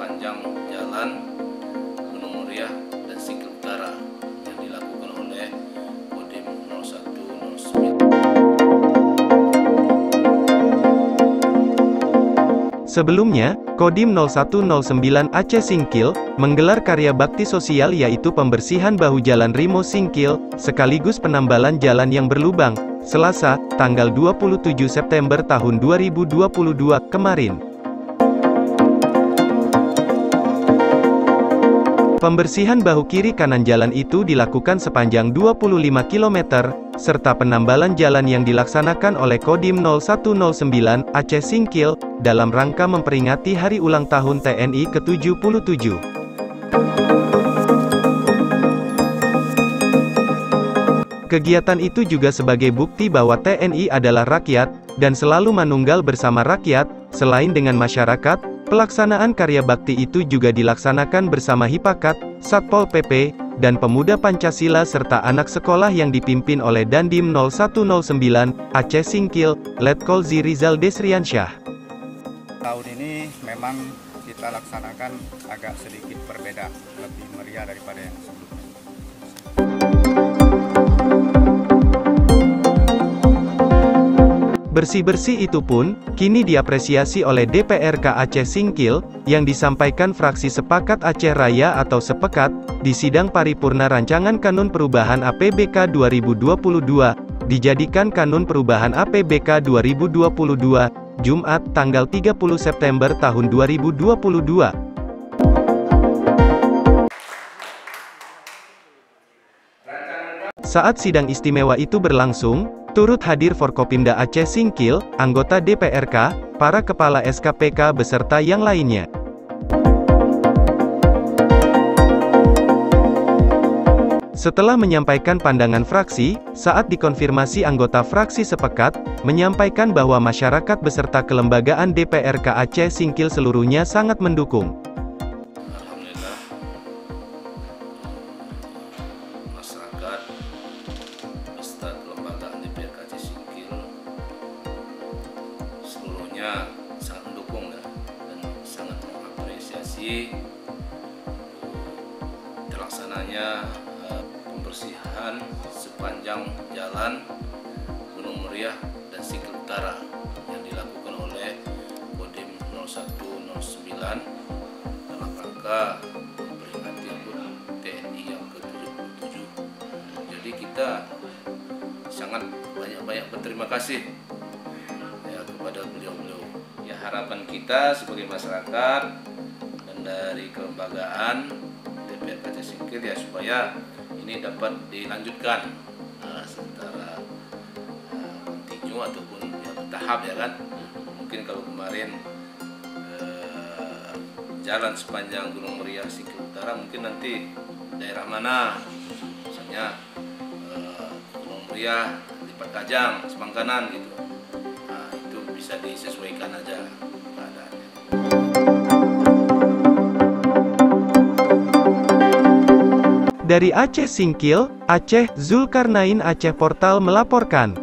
sepanjang jalan Gunung Meriah dan Singkil Utara yang dilakukan oleh Kodim 0109. Sebelumnya, Kodim 0109 Aceh Singkil menggelar karya bakti sosial yaitu pembersihan bahu jalan Rimo Singkil, sekaligus penambalan jalan yang berlubang, Selasa, tanggal 27 September tahun 2022 kemarin. Pembersihan bahu kiri kanan jalan itu dilakukan sepanjang 25 km, serta penambalan jalan yang dilaksanakan oleh Kodim 0109 Aceh Singkil, dalam rangka memperingati hari ulang tahun TNI ke-77. Kegiatan itu juga sebagai bukti bahwa TNI adalah rakyat, dan selalu manunggal bersama rakyat. Selain dengan masyarakat, pelaksanaan karya bakti itu juga dilaksanakan bersama Hipakat, Satpol PP, dan Pemuda Pancasila serta anak sekolah yang dipimpin oleh Dandim 0109 Aceh Singkil, Letkol Rizal Desriansyah. Tahun ini memang kita laksanakan agak sedikit berbeda, lebih meriah daripada yang sebelumnya. Bersih-bersih itu pun, kini diapresiasi oleh DPRK Aceh Singkil, yang disampaikan fraksi Sepakat Aceh Raya atau Sepekat, di sidang paripurna rancangan Kanun Perubahan APBK 2022, dijadikan Kanun Perubahan APBK 2022, Jumat, tanggal 30 September tahun 2022. Saat sidang istimewa itu berlangsung, turut hadir Forkopimda Aceh Singkil, anggota DPRK, para kepala SKPK beserta yang lainnya. Setelah menyampaikan pandangan fraksi, saat dikonfirmasi anggota fraksi Sepekat, menyampaikan bahwa masyarakat beserta kelembagaan DPRK Aceh Singkil seluruhnya sangat mendukung. Alhamdulillah, masyarakat beserta kelembagaan DPRK Aceh Singkil seluruhnya sangat mendukung dan sangat mengapresiasi terlaksananya pembersihan sepanjang jalan Gunung Meriah dan Singkil Utara yang dilakukan oleh Kodim 0109 dalam rangka memperingati HUT TNI yang ke-77. Jadi kita sangat banyak berterima kasih ya kepada beliau-beliau. Ya, harapan kita sebagai masyarakat dan dari kelembagaan DPRK Aceh Singkil ya supaya ini dapat dilanjutkan secara kontinu ataupun ya, bertahap ya kan. Mungkin kalau kemarin jalan sepanjang Gunung Meriah Singkil Utara, mungkin nanti daerah mana misalnya Gunung Meriah, Lipat Kajang, Semangkanan gitu. Nah, itu bisa disesuaikan aja keadaannya. Dari Aceh Singkil, Aceh, Zulkarnain Aceh Portal melaporkan.